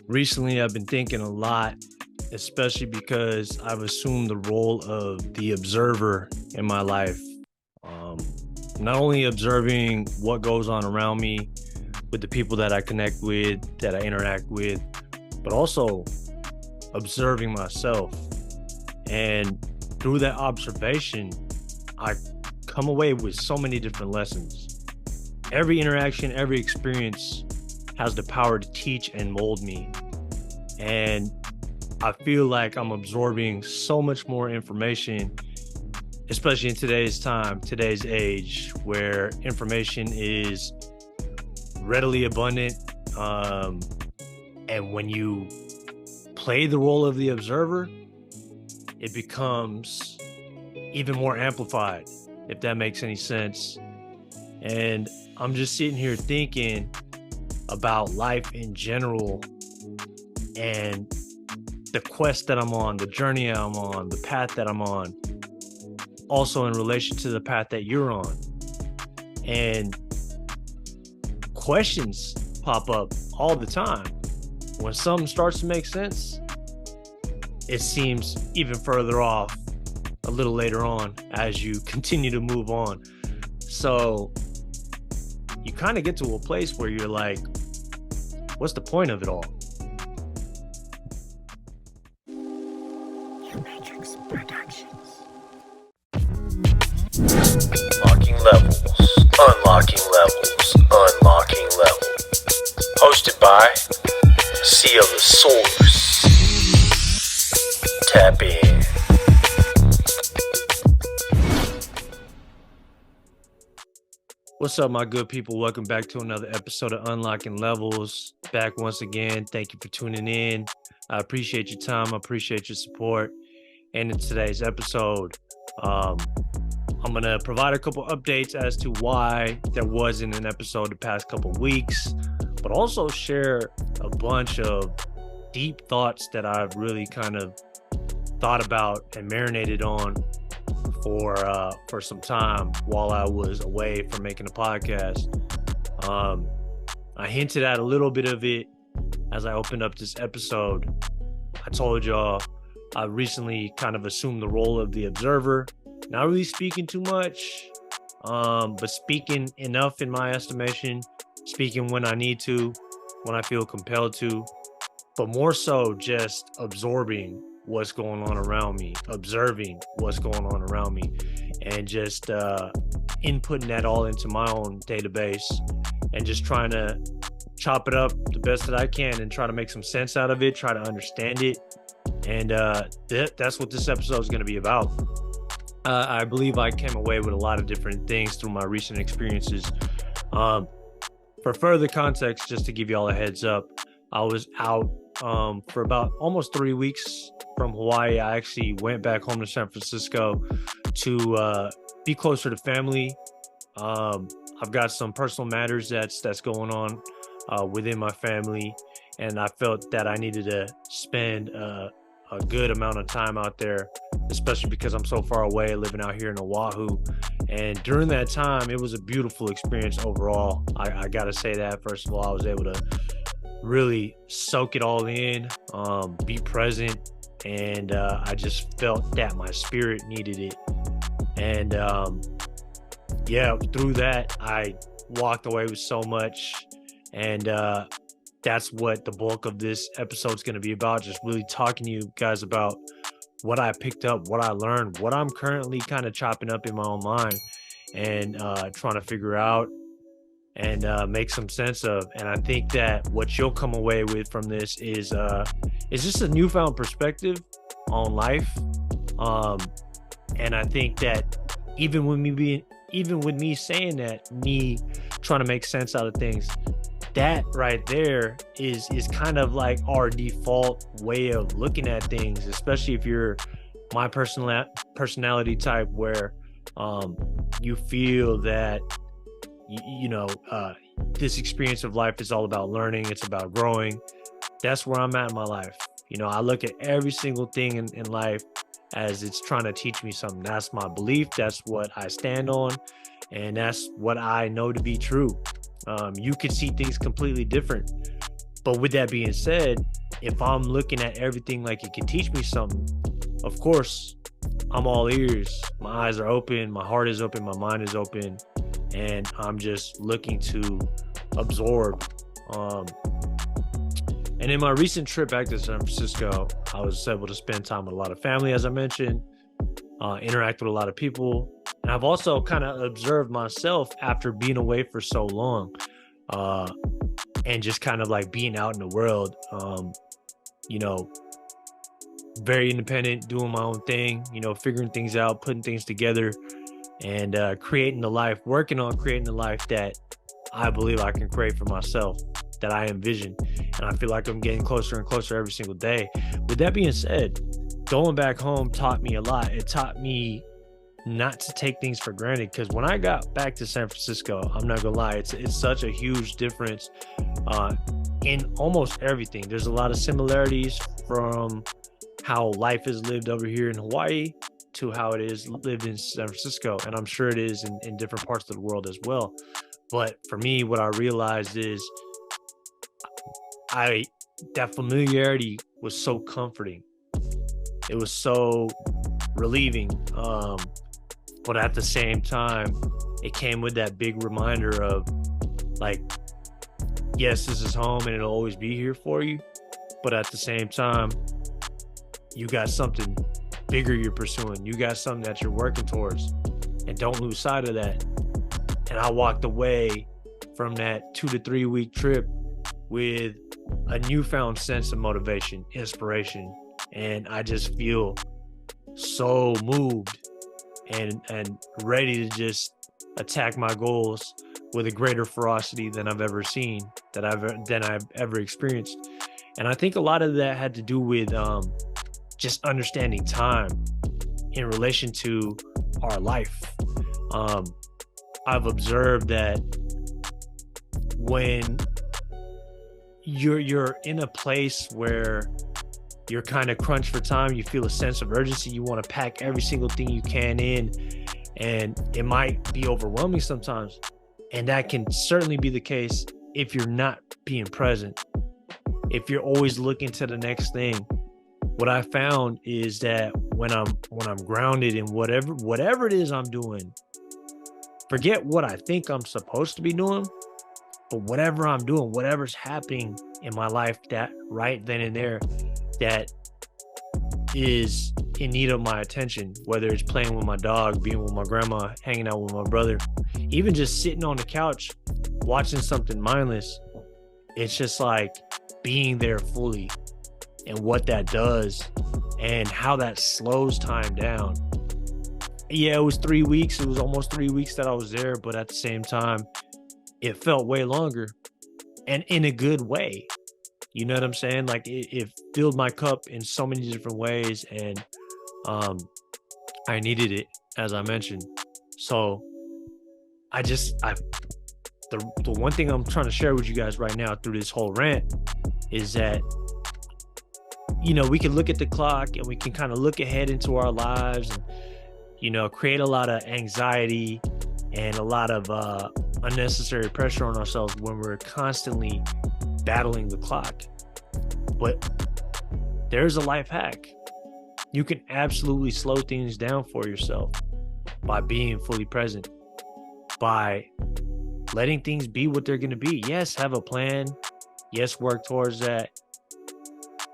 Recently, I've been thinking a lot, especially because I've assumed the role of the observer in my life. Um, Not only observing what goes on around me with the people that I connect with, that I interact with, but also observing myself. And through that observation, I come away with so many different lessons. Every interaction, every experience has the power to teach and mold me. And I feel like I'm absorbing so much more information, especially in today's time, today's age, where information is readily abundant. And when you play the role of the observer, it becomes even more amplified, if that makes any sense. And I'm just sitting here thinking about life in general and the quest that I'm on, the journey I'm on, the path that I'm on, also in relation to the path that you're on. And questions pop up all the time. When something starts to make sense, it seems even further off a little later on as you continue to move on. So you kind of get to a place where you're like, what's the point of it all? Unlocking levels, unlocking levels, unlocking levels. Hosted by Sea of the Source. Tap in. What's up, my good people? Welcome back to another episode of Unlocking Levels. Back once again. Thank you for tuning in. I appreciate your time. I appreciate your support. And in today's episode, I'm going to provide a couple updates as to why there wasn't an episode the past couple weeks, but also share a bunch of deep thoughts that I've really kind of thought about and marinated on for some time while I was away from making a podcast. I hinted at a little bit of it as I opened up this episode. I told y'all I recently kind of assumed the role of the observer, not really speaking too much, but speaking enough in my estimation, speaking when I need to, when I feel compelled to, but more so just absorbing what's going on around me, observing what's going on around me, and just inputting that all into my own database and just trying to chop it up the best that I can and try to make some sense out of it, try to understand it. And that's what this episode is going to be about. I believe I came away with a lot of different things through my recent experiences. For further context, just to give y'all a heads up, I was out for about almost 3 weeks from Hawaii. I actually went back home to San Francisco to be closer to family. I've got some personal matters that's going on within my family, and I felt that I needed to spend a good amount of time out there, especially because I'm so far away living out here in Oahu. And during that time, it was a beautiful experience overall. I gotta say that. First of all, I was able to really soak it all in, be present, and I just felt that my spirit needed it. And through that, I walked away with so much, and that's what the bulk of this episode is going to be about, just really talking to you guys about what I picked up, what I learned, what I'm currently kind of chopping up in my own mind and trying to figure out and make some sense of. And I think that what you'll come away with from this is just a newfound perspective on life. And I think that even with me saying that, me trying to make sense out of things, that right there is kind of like our default way of looking at things, especially if you're my personality type, where you feel that this experience of life is all about learning, it's about growing. That's where I'm at in my life. I look at every single thing in life as it's trying to teach me something. That's my belief, that's what I stand on, and that's what I know to be true. You could see things completely different, But with that being said, if I'm looking at everything like it can teach me something, of course, I'm all ears. My eyes are open, my heart is open, my mind is open, and I'm just looking to absorb. And in my recent trip back to San Francisco, I was able to spend time with a lot of family, as I mentioned, interact with a lot of people. And I've also kind of observed myself after being away for so long, and just kind of like being out in the world, you know, very independent, doing my own thing, figuring things out, putting things together, and working on creating the life that I believe I can create for myself, that I envision. And I feel like I'm getting closer and closer every single day. With that being said, going back home taught me a lot. It taught me not to take things for granted, because when I got back to San Francisco, I'm not gonna lie, it's such a huge difference in almost everything. There's a lot of similarities from how life is lived over here in Hawaii to how it is lived in San Francisco, and I'm sure it is in different parts of the world as well. But for me, what I realized is that familiarity was so comforting. It was so relieving. But at the same time, it came with that big reminder of, like, yes, this is home and it'll always be here for you. But at the same time, you got something bigger you're pursuing. You got something that you're working towards. And don't lose sight of that. And I walked away from that 2 to 3 week trip with a newfound sense of motivation, inspiration. And I just feel so moved and ready to just attack my goals with a greater ferocity than I've ever seen, than I've ever experienced. And I think a lot of that had to do with just understanding time in relation to our life. I've observed that when you're in a place where you're kind of crunched for time, you feel a sense of urgency, you want to pack every single thing you can in, and it might be overwhelming sometimes. And that can certainly be the case if you're not being present, if you're always looking to the next thing. What I found is that when I'm grounded in whatever it is I'm doing, forget what I think I'm supposed to be doing, but whatever I'm doing, whatever's happening in my life that right then and there that is in need of my attention, whether it's playing with my dog, being with my grandma, hanging out with my brother, even just sitting on the couch watching something mindless, it's just like being there fully, and what that does and how that slows time down. Yeah, it was 3 weeks. It was almost 3 weeks that I was there, but at the same time, it felt way longer, and in a good way. You know what I'm saying? Like it filled my cup in so many different ways, and I needed it, as I mentioned. So the one thing I'm trying to share with you guys right now through this whole rant is that, we can look at the clock and we can kind of look ahead into our lives and, create a lot of anxiety and a lot of unnecessary pressure on ourselves when we're constantly battling the clock. But there's a life hack. You can absolutely slow things down for yourself by being fully present, by letting things be what they're going to be. Yes, have a plan. Yes, work towards that.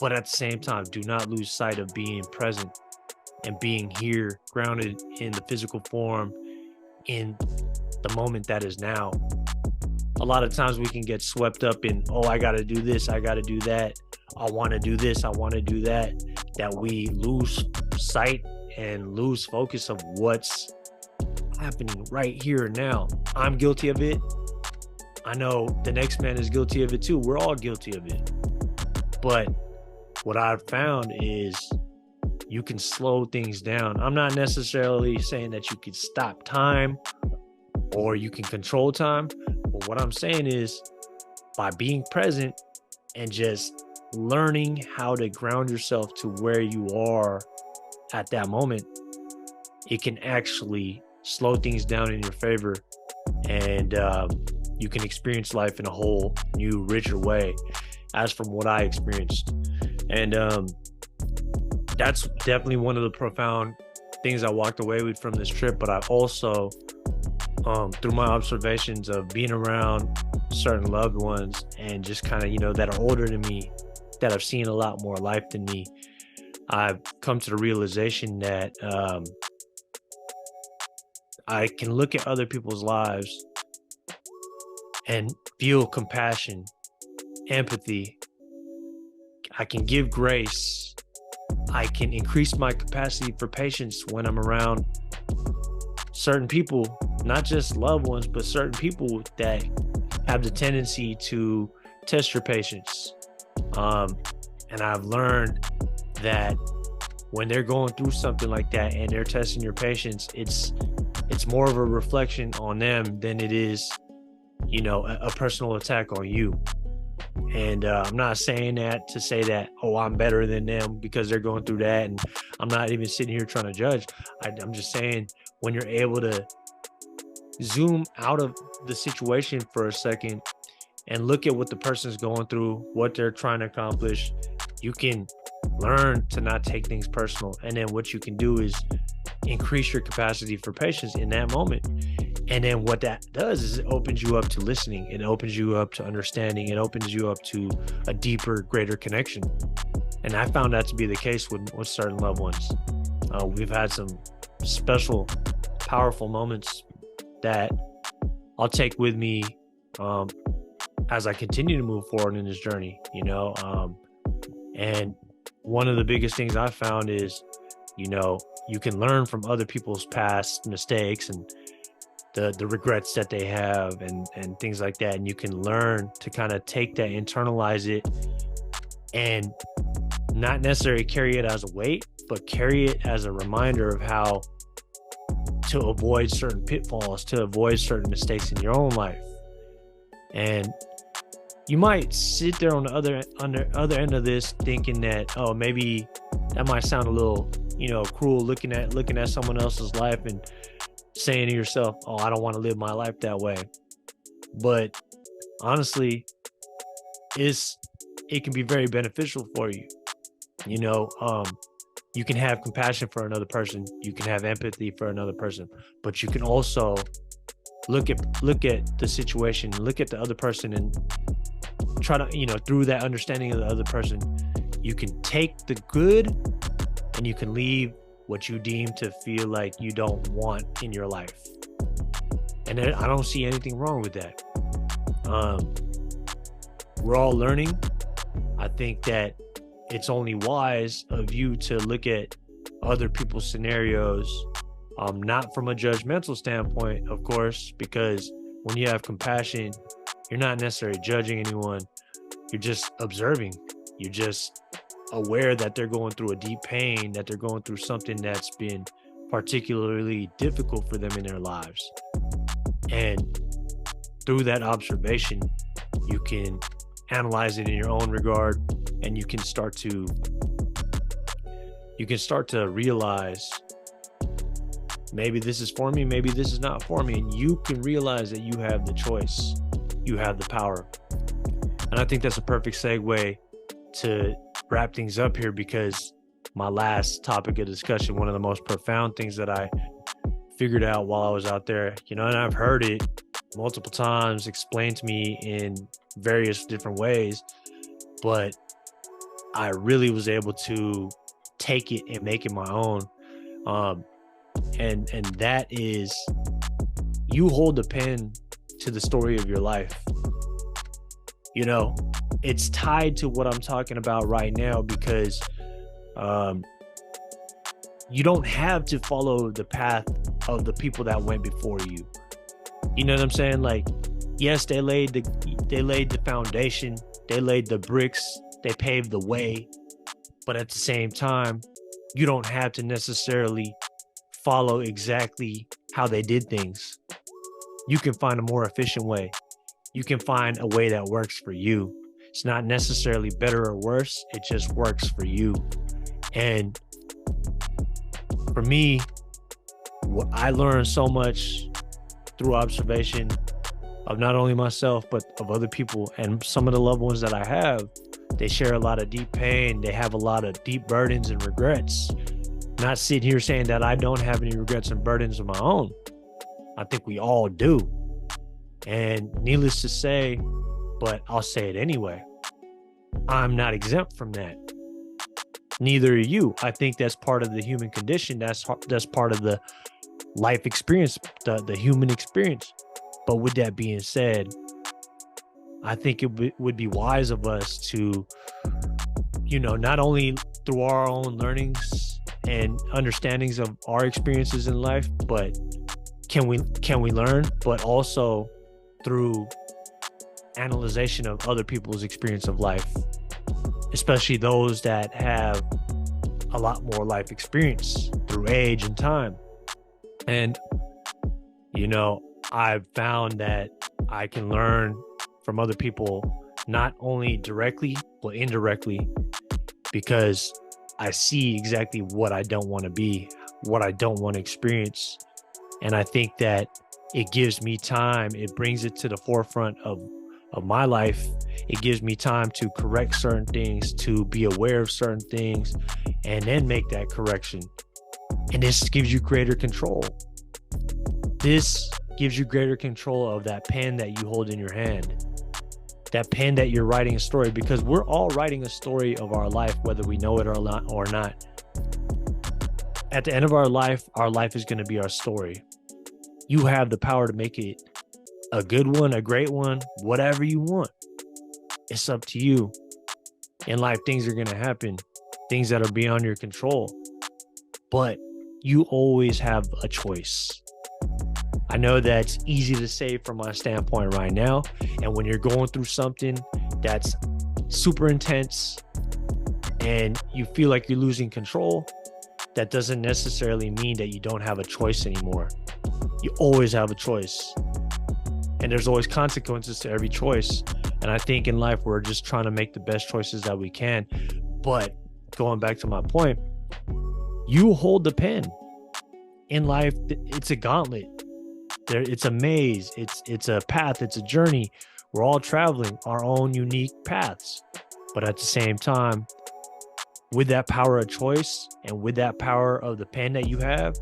But at the same time, do not lose sight of being present and being here, grounded in the physical form, in the moment that is now. A lot of times we can get swept up in, I got to do this, I got to do that, I want to do this, I want to do that we lose sight and lose focus of what's happening right here and now. I'm guilty of it. I know the next man is guilty of it too. We're all guilty of it. But what I've found is you can slow things down. I'm not necessarily saying that you can stop time or you can control time. But what I'm saying is, by being present and just learning how to ground yourself to where you are at that moment, it can actually slow things down in your favor, and you can experience life in a whole new, richer way. as from what I experienced. And that's definitely one of the profound things I walked away with from this trip. But I also, through my observations of being around certain loved ones and just kind of, that are older than me, that have seen a lot more life than me, I've come to the realization that I can look at other people's lives and feel compassion, empathy. I can give grace. I can increase my capacity for patience when I'm around certain people, not just loved ones, but certain people that have the tendency to test your patience. And I've learned that when they're going through something like that and they're testing your patience, it's more of a reflection on them than it is, a personal attack on you. And I'm not saying that to say that, oh, I'm better than them because they're going through that. And I'm not even sitting here trying to judge. I'm just saying, when you're able to zoom out of the situation for a second and look at what the person's going through, what they're trying to accomplish, you can learn to not take things personal. And then what you can do is increase your capacity for patience in that moment. And then what that does is it opens you up to listening. It opens you up to understanding. It opens you up to a deeper, greater connection. And I found that to be the case with certain loved ones. We've had some special, powerful moments that I'll take with me as I continue to move forward in this journey, and one of the biggest things I found is, you can learn from other people's past mistakes and the regrets that they have and things like that. And you can learn to kind of take that, internalize it, and not necessarily carry it as a weight, but carry it as a reminder of how to avoid certain pitfalls, to avoid certain mistakes in your own life. And you might sit there on the other end of this thinking that, oh, maybe that might sound a little, cruel, looking at someone else's life and saying to yourself, oh, I don't want to live my life that way. But honestly, it can be very beneficial for you. You can have compassion for another person. You can have empathy for another person, but you can also look at the situation, look at the other person, and try to, through that understanding of the other person, you can take the good and you can leave what you deem to feel like you don't want in your life. And I don't see anything wrong with that. We're all learning. I think that it's only wise of you to look at other people's scenarios, not from a judgmental standpoint, of course, because when you have compassion, you're not necessarily judging anyone. You're just observing. You're just aware that they're going through a deep pain, that they're going through something that's been particularly difficult for them in their lives. And through that observation, you can analyze it in your own regard, and you can start to realize, maybe this is for me, maybe this is not for me. And you can realize that you have the choice, you have the power. And I think that's a perfect segue to wrap things up here, because my last topic of discussion, one of the most profound things that I figured out while I was out there, and I've heard it multiple times explained to me in various different ways, but I really was able to take it and make it my own. And that is, you hold the pen to the story of your life. It's tied to what I'm talking about right now, because you don't have to follow the path of the people that went before you. You know what I'm saying? Like, yes, they laid the foundation, they laid the bricks, they paved the way, but at the same time, you don't have to necessarily follow exactly how they did things. You can find a more efficient way. You can find a way that works for you. It's not necessarily better or worse. It just works for you. And for me, I learned so much through observation of not only myself, but of other people. And some of the loved ones that I have, they share a lot of deep pain. They have a lot of deep burdens and regrets. Not sitting here saying that I don't have any regrets and burdens of my own. I think we all do. And needless to say, but I'll say it anyway, I'm not exempt from that. Neither are you. I think that's part of the human condition. That's part of the life experience, the human experience. But with that being said, I think it would be wise of us to, not only through our own learnings and understandings of our experiences in life, but can we learn, but also through analyzation of other people's experience of life, especially those that have a lot more life experience through age and time. And, I've found that I can learn from other people, not only directly, but indirectly, because I see exactly what I don't want to be, what I don't want to experience. And I think that it gives me time. It brings it to the forefront of my life. It gives me time to correct certain things, to be aware of certain things, and then make that correction. And this gives you greater control. This gives you greater control of that pen that you hold in your hand, that pen that you're writing a story, because we're all writing a story of our life, whether we know it or not. At the end of our life is going to be our story. You have the power to make it a good one, a great one, whatever you want. It's up to you. In life, things are going to happen, things that are beyond your control, but you always have a choice. I know that's easy to say from my standpoint right now. And when you're going through something that's super intense and you feel like you're losing control, that doesn't necessarily mean that you don't have a choice anymore. You always have a choice. And there's always consequences to every choice. And I think in life, we're just trying to make the best choices that we can. But going back to my point, you hold the pen. In life, it's a gauntlet. It's a maze. It's a path. It's a journey. We're all traveling our own unique paths. But at the same time, with that power of choice and with that power of the pen that you have,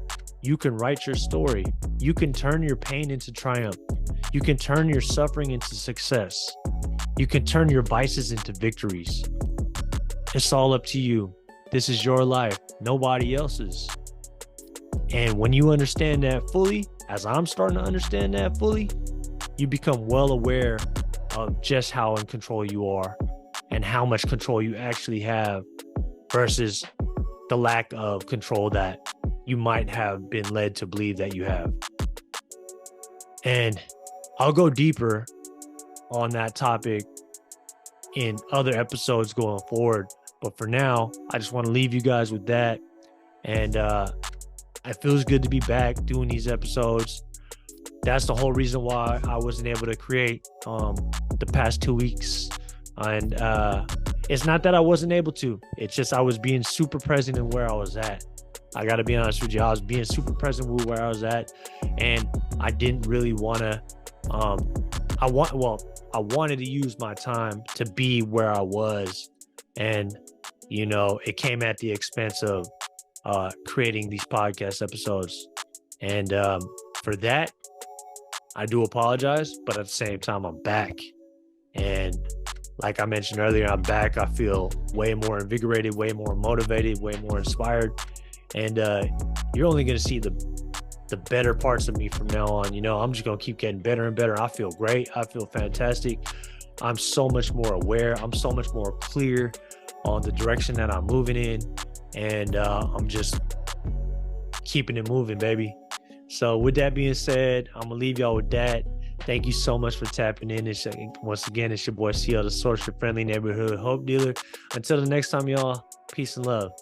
you can write your story. You can turn your pain into triumph. You can turn your suffering into success. You can turn your vices into victories. It's all up to you. This is your life, nobody else's. And when you understand that fully, as I'm starting to understand that fully, you become well aware of just how in control you are and how much control you actually have versus the lack of control that you might have been led to believe that you have. And I'll go deeper on that topic in other episodes going forward. But for now, I just want to leave you guys with that. And it feels good to be back doing these episodes. That's the whole reason why I wasn't able to create the past 2 weeks. And it's not that I wasn't able to. It's just I was being super present in where I was at. I got to be honest with you. I was being super present with where I was at. And I didn't really want to I wanted to use my time to be where I was. And, it came at the expense of creating these podcast episodes. And for that, I do apologize. But at the same time, I'm back. And like I mentioned earlier, I'm back. I feel way more invigorated, way more motivated, way more inspired. And you're only going to see the better parts of me from now on. I'm just going to keep getting better and better. I feel great. I feel fantastic. I'm so much more aware. I'm so much more clear on the direction that I'm moving in. And I'm just keeping it moving, baby. So with that being said, I'm going to leave y'all with that. Thank you so much for tapping in. Once again, it's your boy CL, the Source, your friendly neighborhood hope dealer. Until the next time, y'all, peace and love.